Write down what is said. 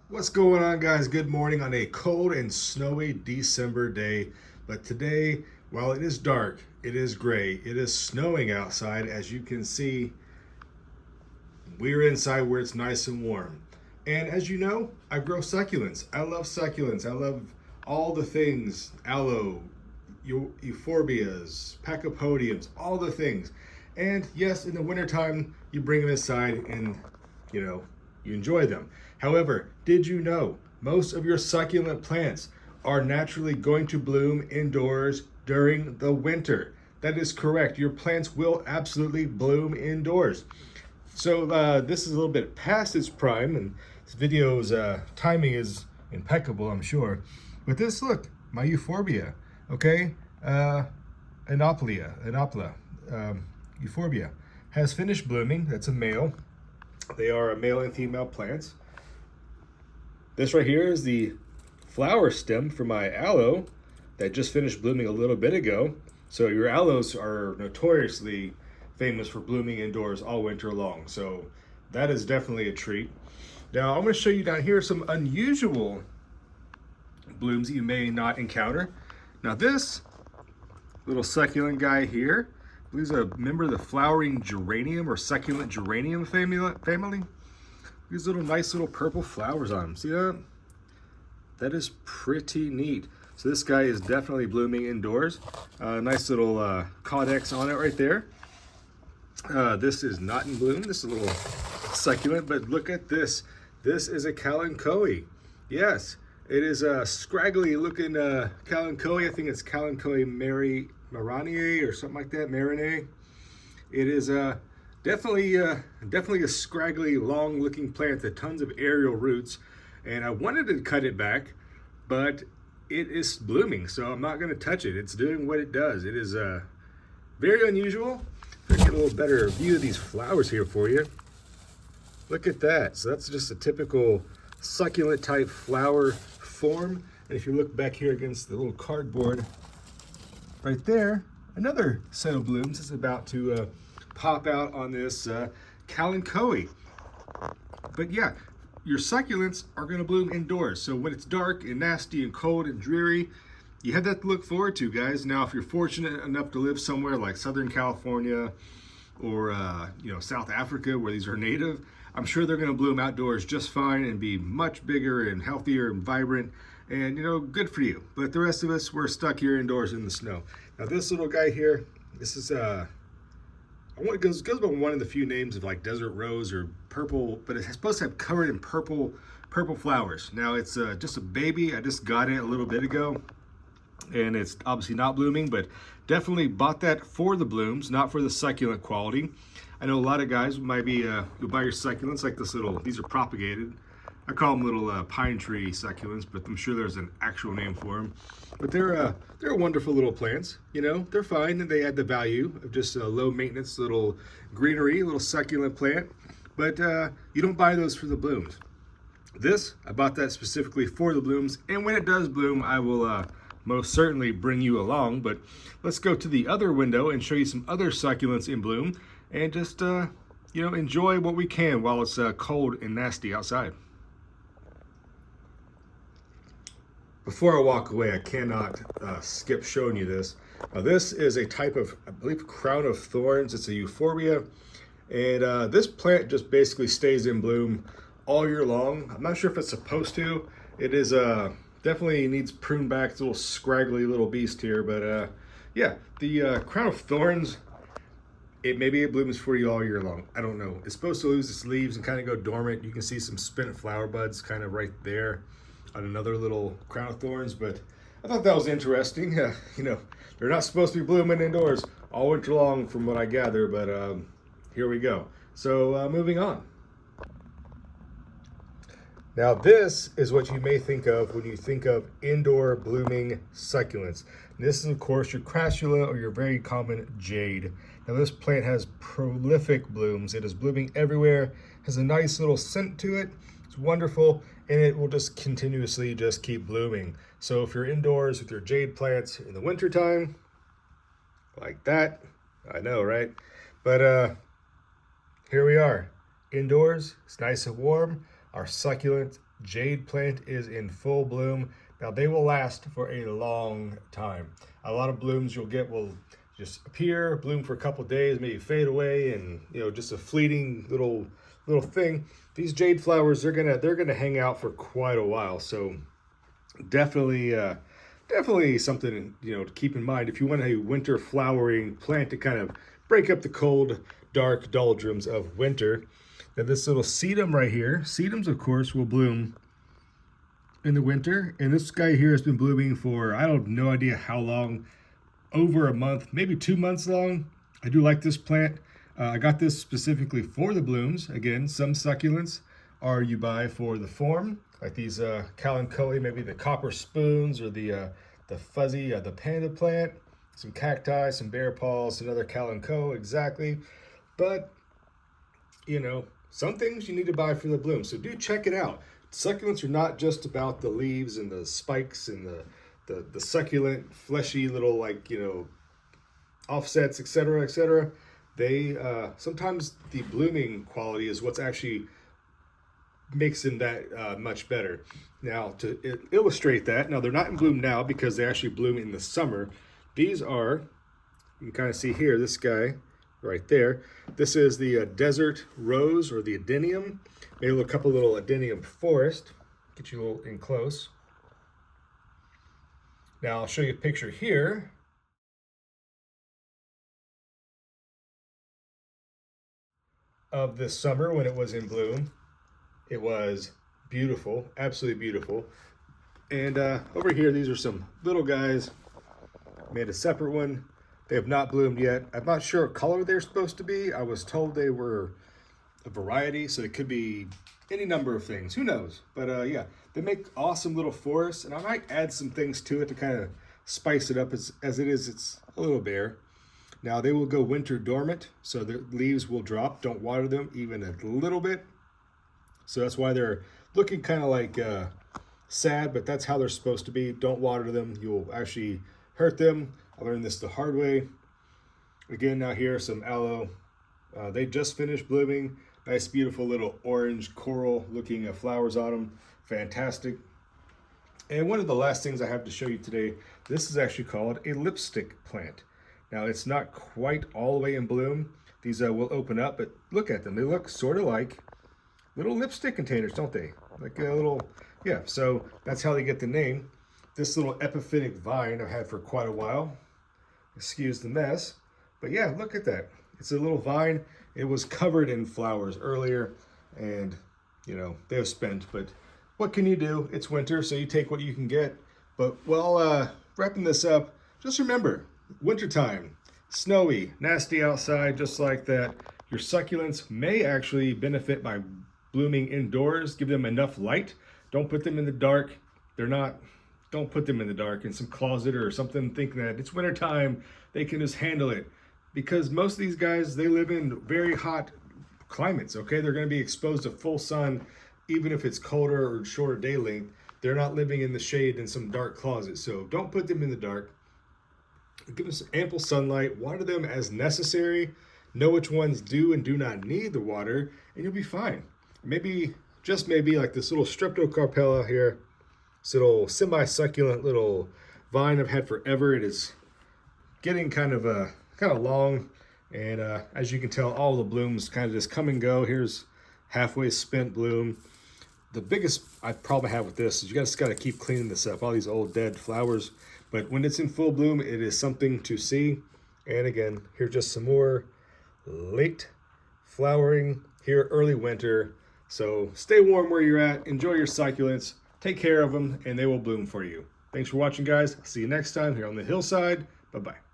What's going on, guys? Good morning on a cold and snowy December day. But today, while it is dark, it is gray, it is snowing outside. As you can see, we're inside where it's nice and warm. And as you know, I grow succulents. I love succulents. I love all the things, aloe, euphorbias, pachypodiums, all the things. And yes, in the wintertime, you bring them inside and, you know, you enjoy them. However, did you know most of your succulent plants are naturally going to bloom indoors during the winter? That is correct. Your plants will absolutely bloom indoors. So this is a little bit past its prime, and this video's timing is impeccable, I'm sure. But this, look, my euphorbia, okay? Anoplia, euphorbia, has finished blooming. That's a male. They are male and female plants. This right here is the flower stem for my aloe that just finished blooming a little bit ago. So your aloes are notoriously famous for blooming indoors all winter long. So that is definitely a treat. Now I'm going to show you down here some unusual blooms that you may not encounter. Now this little succulent guy here, he's a member of the flowering geranium or succulent geranium family. These little nice little purple flowers on them. See that? That is pretty neat. So this guy is definitely blooming indoors. Nice little caudex on it right there. This is not in bloom. This is a little succulent, but look at this. This is a kalanchoe. Yes, it is a scraggly looking kalanchoe. I think it's kalanchoe maranier or something like that, marinae. It is definitely a scraggly, long-looking plant with tons of aerial roots, and I wanted to cut it back, but it is blooming, so I'm not going to touch it. It's doing what it does. It is very unusual. Let me get a little better view of these flowers here for you. Look at that. So that's just a typical succulent type flower form. And if you look back here against the little cardboard right there, another set of blooms is about to pop out on this kalanchoe. But yeah, your succulents are going to bloom indoors. So when it's dark and nasty and cold and dreary, you have that to look forward to, guys. Now, if you're fortunate enough to live somewhere like Southern California or South Africa where these are native, I'm sure they're going to bloom outdoors just fine and be much bigger and healthier and vibrant and, good for you. But the rest of us, we're stuck here indoors in the snow. Now, this little guy here, this is it goes by one of the few names of like desert rose or purple, but it's supposed to have covered in purple flowers. Now it's just a baby. I just got it a little bit ago, and it's obviously not blooming, but definitely bought that for the blooms, not for the succulent quality. I know a lot of guys might be you'll buy your succulents like this little. These are propagated. I call them little pine tree succulents, but I'm sure there's an actual name for them. But they're wonderful little plants. They're fine, and they add the value of just a low maintenance little greenery, little succulent plant. But you don't buy those for the blooms. I bought that specifically for the blooms, and when it does bloom, I will most certainly bring you along. But let's go to the other window and show you some other succulents in bloom, and just enjoy what we can while it's cold and nasty outside. Before I walk away, I cannot skip showing you this. Now, this is a type of, I believe, crown of thorns. It's a euphorbia, and this plant just basically stays in bloom all year long. I'm not sure if it's supposed to. It is definitely needs pruned back. It's a little scraggly little beast here, but yeah, the crown of thorns, maybe it blooms for you all year long. I don't know. It's supposed to lose its leaves and kind of go dormant. You can see some spent flower buds kind of right there on another little crown of thorns, but I thought that was interesting. They're not supposed to be blooming indoors all winter long from what I gather, but here we go. So moving on. Now this is what you may think of when you think of indoor blooming succulents. This is of course your crassula or your very common jade. Now this plant has prolific blooms. It is blooming everywhere, has a nice little scent to it. It's wonderful, and it will just continuously just keep blooming. So if you're indoors with your jade plants in the wintertime, like that, I know, right? But here we are, indoors, it's nice and warm. Our succulent jade plant is in full bloom. Now they will last for a long time. A lot of blooms you'll get will just appear, bloom for a couple days, maybe fade away, and just a fleeting little thing. These jade flowers, they're gonna hang out for quite a while. So definitely definitely something to keep in mind if you want a winter flowering plant to kind of break up the cold, dark doldrums of winter. Now this little sedum right here, sedums of course will bloom in the winter, and this guy here has been blooming for I don't no idea how long, over a month, maybe 2 months long. I do like this plant. I got this specifically for the blooms. Again, some succulents are you buy for the form, like these kalanchoe, maybe the copper spoons, or the fuzzy, the panda plant, some cacti, some bear paws, another kalanchoe, exactly. But, some things you need to buy for the bloom. So do check it out. Succulents are not just about the leaves and the spikes and the succulent, fleshy little, offsets, etc., etc. They sometimes the blooming quality is what's actually makes them that much better. Now to illustrate that, now they're not in bloom now because they actually bloom in the summer. These are, you can kind of see here, this guy right there. This is the desert rose, or the adenium. Maybe a couple little adenium forest. Get you a little in close. Now I'll show you a picture here. Of this summer when it was in bloom. It was beautiful, absolutely beautiful. And over here, these are some little guys. Made a separate one. They have not bloomed yet. I'm not sure what color they're supposed to be. I was told they were a variety, so it could be any number of things. Who knows? But yeah, they make awesome little forests, and I might add some things to it to kind of spice it up. As it is, it's a little bare. Now they will go winter dormant, so the leaves will drop. Don't water them even a little bit. So that's why they're looking kind of like sad, but that's how they're supposed to be. Don't water them. You'll actually hurt them. I learned this the hard way. Again, now here are some aloe. They just finished blooming. Nice, beautiful little orange coral looking flowers on them. Fantastic. And one of the last things I have to show you today, this is actually called a lipstick plant. Now it's not quite all the way in bloom. These will open up, but look at them. They look sort of like little lipstick containers, don't they? Like a little, yeah, so that's how they get the name. This little epiphytic vine I've had for quite a while. Excuse the mess. But yeah, look at that. It's a little vine. It was covered in flowers earlier, and they have spent, but what can you do? It's winter, so you take what you can get. But while wrapping this up, just remember, wintertime, snowy, nasty outside, just like that. Your succulents may actually benefit by blooming indoors. Give them enough light. Don't put them in the dark. Don't put them in the dark in some closet or something thinking that it's wintertime, they can just handle it. Because most of these guys, they live in very hot climates, okay? They're gonna be exposed to full sun, even if it's colder or shorter day length. They're not living in the shade in some dark closet. So don't put them in the dark. Give them some ample sunlight, water them as necessary, know which ones do and do not need the water, and you'll be fine. Maybe, just maybe, like this little streptocarpella here, this little semi-succulent little vine I've had forever. It is getting kind of long, and as you can tell, all the blooms kind of just come and go. Here's halfway spent bloom. The biggest I probably have with this is you just got to keep cleaning this up, all these old dead flowers. But when it's in full bloom, it is something to see. And again, here's just some more late flowering here, early winter. So stay warm where you're at. Enjoy your succulents. Take care of them, and they will bloom for you. Thanks for watching, guys. See you next time here on the hillside. Bye-bye.